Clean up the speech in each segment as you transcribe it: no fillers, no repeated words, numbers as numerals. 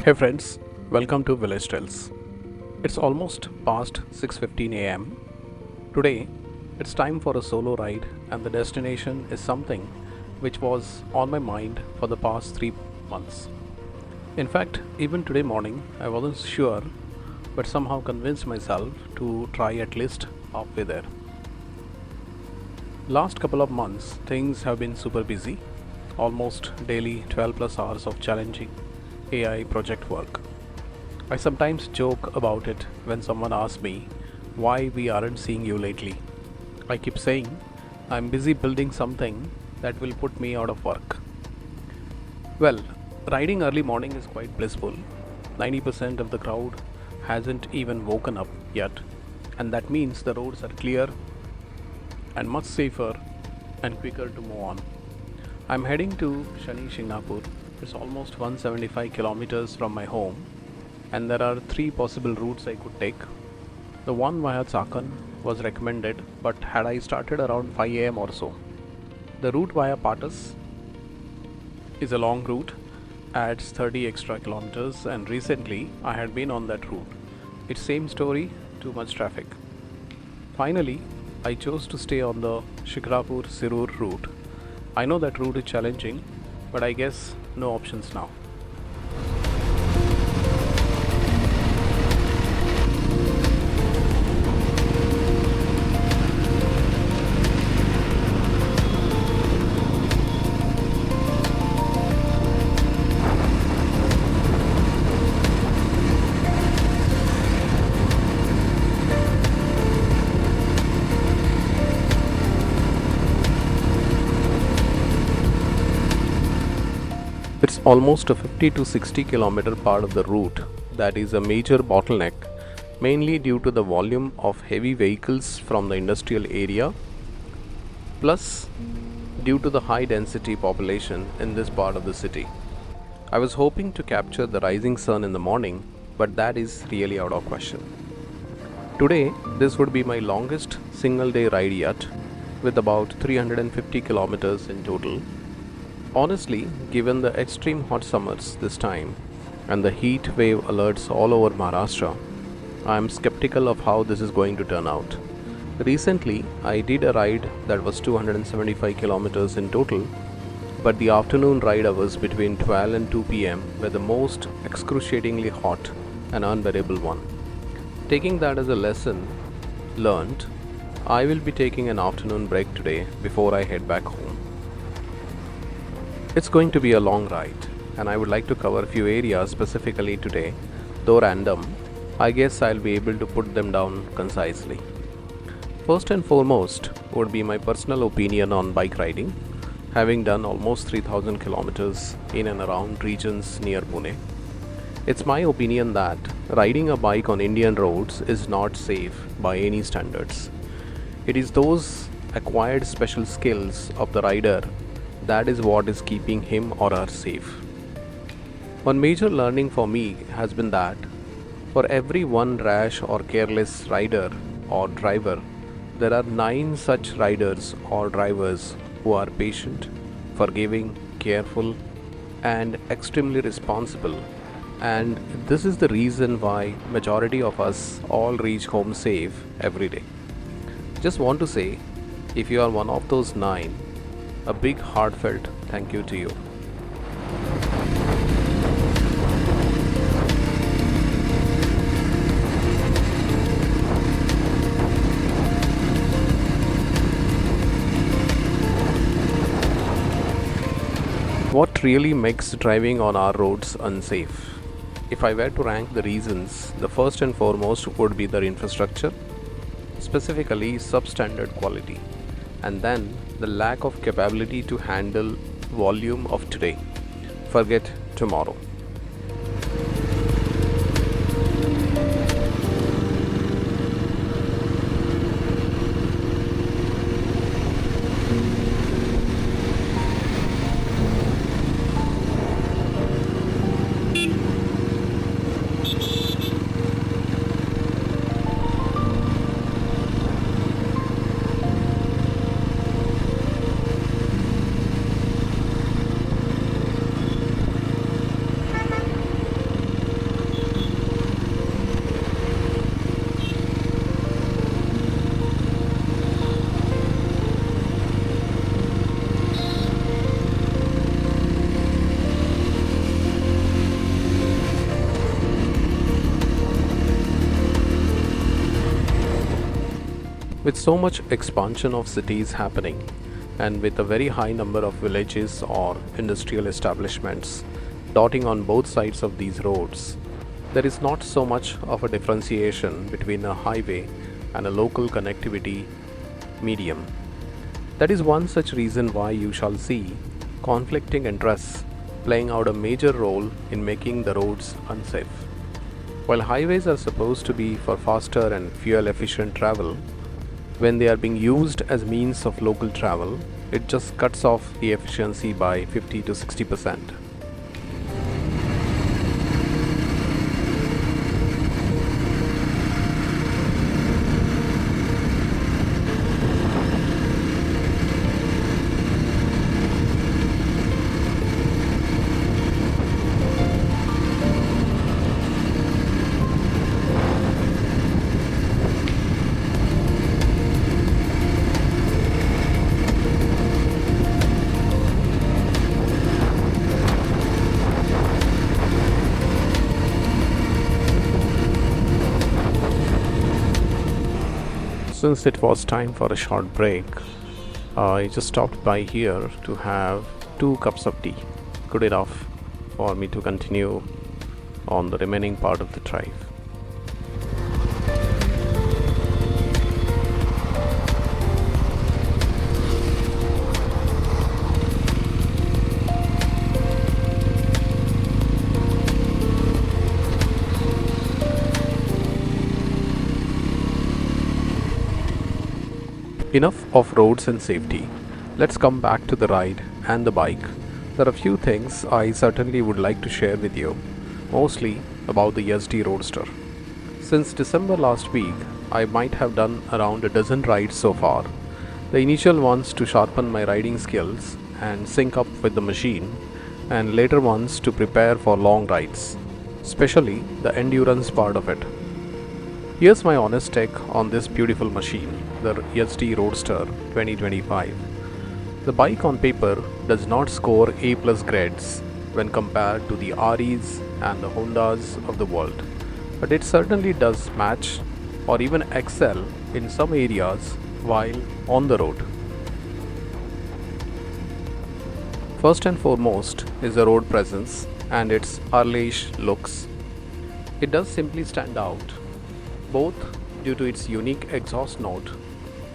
Hey friends, welcome to Village Trails. It's almost past 6:15 a.m. Today, it's time for a solo ride and the destination is something which was on my mind for the past 3 months. In fact, even today morning, I wasn't sure but somehow convinced myself to try at least halfway there. Last couple of months, things have been super busy, almost daily 12 plus hours of challenging AI project work. I sometimes joke about it when someone asks me why we aren't seeing you lately. I keep saying I'm busy building something that will put me out of work. Well, riding early morning is quite blissful. 90% of the crowd hasn't even woken up yet, and that means the roads are clear and much safer and quicker to move on. I'm heading to Shani, Shingnapur. It's almost 175 kilometers from my home, and there are three possible routes I could take. The one via Chakan was recommended, but had I started around 5 am or so. The route via Patas is a long route, adds 30 extra kilometers, and recently I had been on that route. It's same story, too much traffic. Finally, I chose to stay on the Shingnapur Sirur route. I know that route is challenging, but I guess no options now. It's almost a 50 to 60 kilometer part of the route that is a major bottleneck, mainly due to the volume of heavy vehicles from the industrial area, plus due to the high density population in this part of the city. I was hoping to capture the rising sun in the morning, but that is really out of question. Today, this would be my longest single day ride yet, with about 350 kilometers in total. Honestly, given the extreme hot summers this time and the heat wave alerts all over Maharashtra, I am skeptical of how this is going to turn out. Recently, I did a ride that was 275 kilometers in total, but the afternoon ride hours between 12 and 2 pm were the most excruciatingly hot and unbearable one. Taking that as a lesson learned, I will be taking an afternoon break today before I head back home. It's going to be a long ride, and I would like to cover a few areas specifically today. Though random, I guess I'll be able to put them down concisely. First and foremost would be my personal opinion on bike riding, having done almost 3000 kilometers in and around regions near Pune. It's my opinion that riding a bike on Indian roads is not safe by any standards. It is those acquired special skills of the rider that is what is keeping him or her safe. One major learning for me has been that for every one rash or careless rider or driver, there are 9 such riders or drivers who are patient, forgiving, careful, and extremely responsible. And this is the reason why majority of us all reach home safe every day. Just want to say, if you are one of those 9, a big heartfelt thank you to you. What really makes driving on our roads unsafe? If I were to rank the reasons, the first and foremost would be the infrastructure, specifically substandard quality, and then the lack of capability to handle volume of today. Forget tomorrow. With so much expansion of cities happening, and with a very high number of villages or industrial establishments dotting on both sides of these roads, there is not so much of a differentiation between a highway and a local connectivity medium. That is one such reason why you shall see conflicting interests playing out a major role in making the roads unsafe. While highways are supposed to be for faster and fuel efficient travel, when they are being used as means of local travel, it just cuts off the efficiency by 50 to 60%. Since it was time for a short break, I just stopped by here to have 2 cups of tea. Good enough for me to continue on the remaining part of the drive. Enough of roads and safety. Let's come back to the ride and the bike. There are a few things I certainly would like to share with you, mostly about the Yezdi Roadster. Since December last week, I might have done around a dozen rides so far. The initial ones to sharpen my riding skills and sync up with the machine, and later ones to prepare for long rides, especially the endurance part of it. Here's my honest take on this beautiful machine, the Yezdi Roadster 2025. The bike on paper does not score A plus grades when compared to the REs and the Hondas of the world, but it certainly does match or even excel in some areas while on the road. First and foremost is the road presence and its earlish looks. It does simply stand out, both due to its unique exhaust note,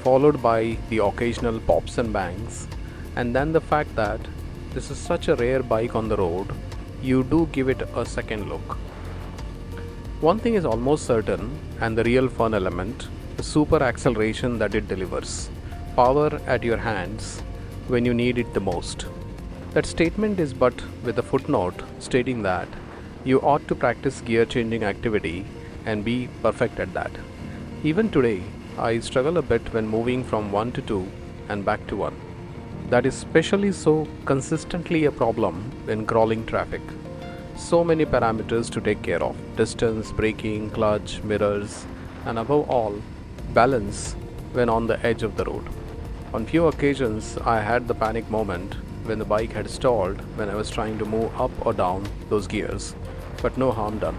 followed by the occasional pops and bangs, and then the fact that this is such a rare bike on the road, you do give it a second look. One thing is almost certain, and the real fun element, the super acceleration that it delivers. Power at your hands when you need it the most. That statement is but with a footnote stating that you ought to practice gear changing activity and be perfect at that. Even today, I struggle a bit when moving from 1 to 2 and back to 1. That is especially so consistently a problem in crawling traffic. So many parameters to take care of: distance, braking, clutch, mirrors, and above all, balance when on the edge of the road. On few occasions, I had the panic moment when the bike had stalled when I was trying to move up or down those gears, but no harm done.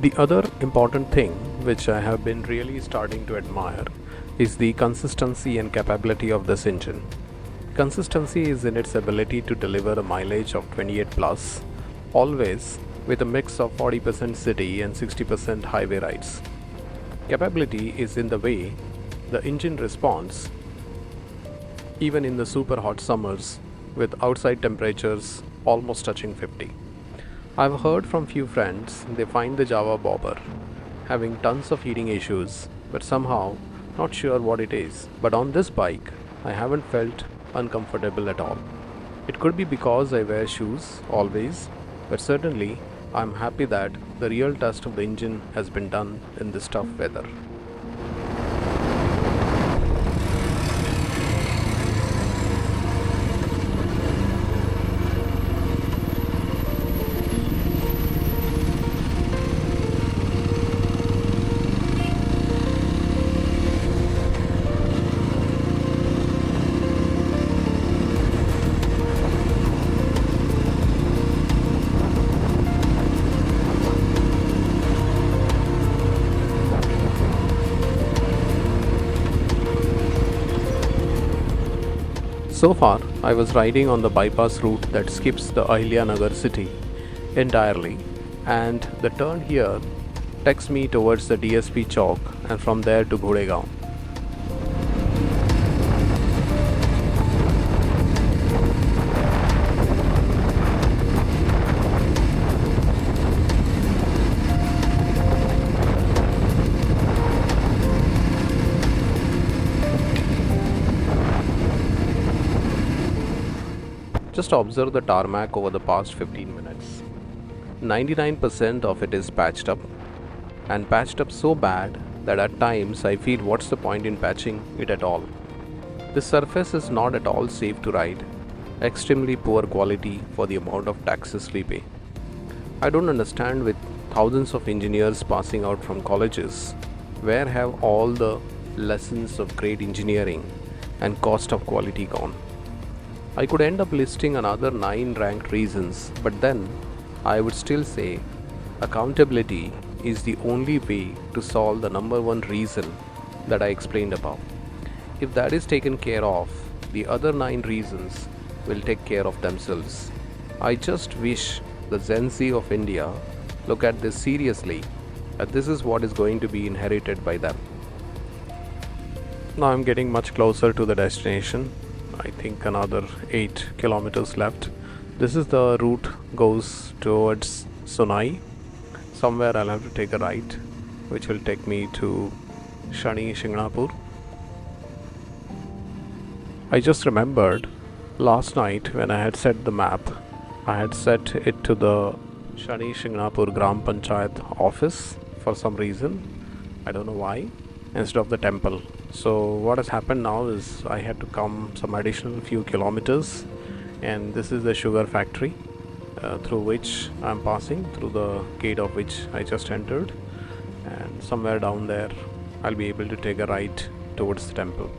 The other important thing which I have been really starting to admire is the consistency and capability of this engine. Consistency is in its ability to deliver a mileage of 28 plus, always with a mix of 40% city and 60% highway rides. Capability is in the way the engine responds even in the super hot summers with outside temperatures almost touching 50. I've heard from few friends they find the Java bobber having tons of heating issues, but somehow not sure what it is. But on this bike, I haven't felt uncomfortable at all. It could be because I wear shoes always, but certainly I'm happy that the real test of the engine has been done in this tough weather. So far, I was riding on the bypass route that skips the Nagar city entirely, and the turn here takes me towards the DSP Chowk and from there to Ghodegaon. Just observe the tarmac over the past 15 minutes. 99% of it is patched up, and patched up so bad that at times I feel what's the point in patching it at all. This surface is not at all safe to ride, extremely poor quality for the amount of taxes we pay. I don't understand, with thousands of engineers passing out from colleges, where have all the lessons of great engineering and cost of quality gone? I could end up listing another 9 ranked reasons, but then I would still say accountability is the only way to solve the number one reason that I explained above. If that is taken care of, the other 9 reasons will take care of themselves. I just wish the Gen Z of India look at this seriously, that this is what is going to be inherited by them. Now I'm getting much closer to the destination. I think another 8 kilometers left. This is the route goes towards Sonai. Somewhere I'll have to take a right, which will take me to Shani, Shingnapur. I just remembered last night when I had set the map, I had set it to the Shani Shingnapur Gram Panchayat office for some reason. I don't know why, instead of the temple. So what has happened now is I had to come some additional few kilometers, and this is the sugar factory through which I'm passing, through the gate of which I just entered, and somewhere down there I'll be able to take a right towards the temple.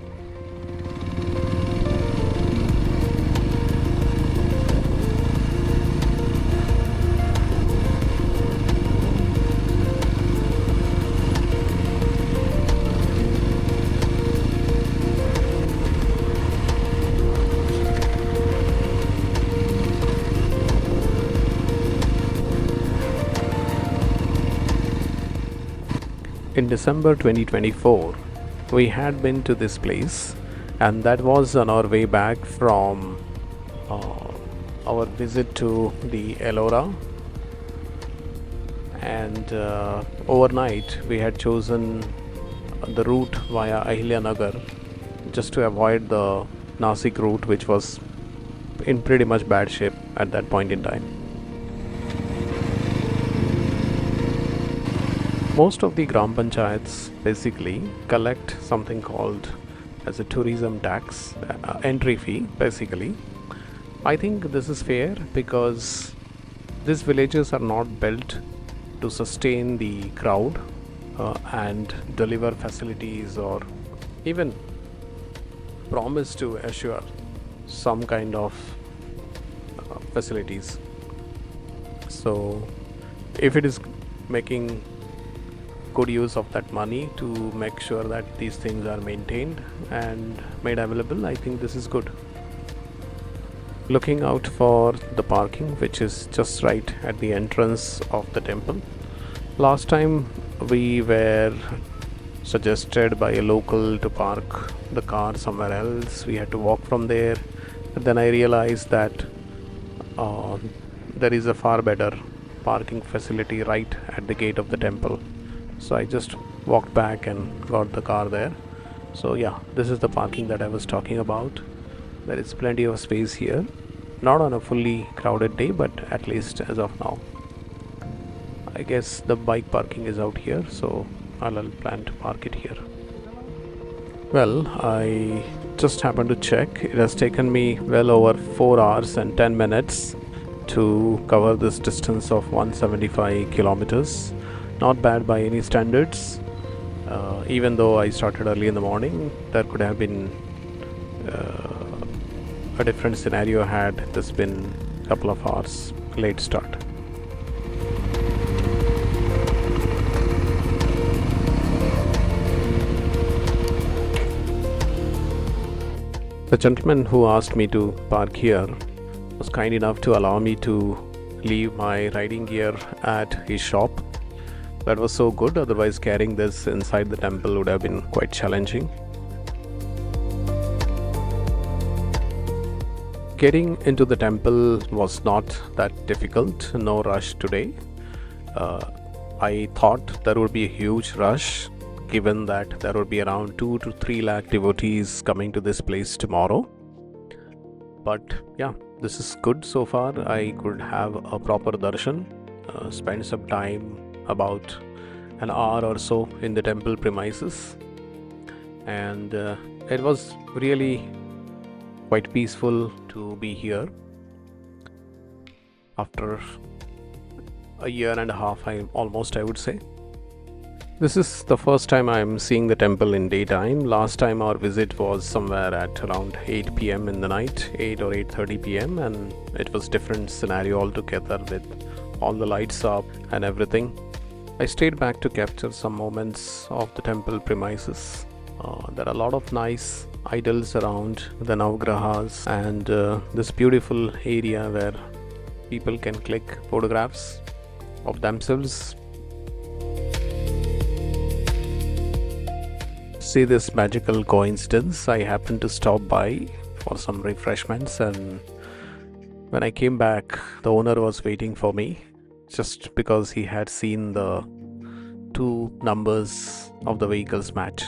In December 2024, we had been to this place, and that was on our way back from our visit to the Ellora. And overnight, we had chosen the route via Nagar just to avoid the Nasik route, which was in pretty much bad shape at that point in time. Most of the Gram Panchayats basically collect something called as a tourism tax, entry fee basically. I think this is fair because these villages are not built to sustain the crowd and deliver facilities or even promise to assure some kind of facilities. So if it is making good use of that money to make sure that these things are maintained and made available, I think this is good. Looking out for the parking, which is just right at the entrance of the temple. Last time we were suggested by a local to park the car somewhere else. We had to walk from there, but then I realized that there is a far better parking facility right at the gate of the temple. So I just walked back and got the car there. So yeah, this is the parking that I was talking about. There is plenty of space here, not on a fully crowded day, but at least as of now. I guess the bike parking is out here, so I'll plan to park it here. Well, I just happened to check. It has taken me well over 4 hours and 10 minutes to cover this distance of 175 kilometers. Not bad by any standards. Even though I started early in the morning, there could have been a different scenario had this been a couple of hours late start. The gentleman who asked me to park here was kind enough to allow me to leave my riding gear at his shop. That was so good, otherwise carrying this inside the temple would have been quite challenging. Getting into the temple was not that difficult, no rush today. I thought there would be a huge rush given that there would be around 2 to 3 lakh devotees coming to this place tomorrow. But yeah, this is good so far. I could have a proper darshan, spend some time, about an hour or so in the temple premises, and it was really quite peaceful to be here after a year and a half, I would say. This is the first time I'm seeing the temple in daytime. Last time our visit was somewhere at around 8 p.m. in the night, 8 or 8:30 p.m. and it was different scenario altogether with all the lights up and everything. I stayed back to capture some moments of the temple premises. There are a lot of nice idols around the Navgrahas and this beautiful area where people can click photographs of themselves. See this magical coincidence, I happened to stop by for some refreshments, and when I came back the owner was waiting for me just because he had seen the two numbers of the vehicles match.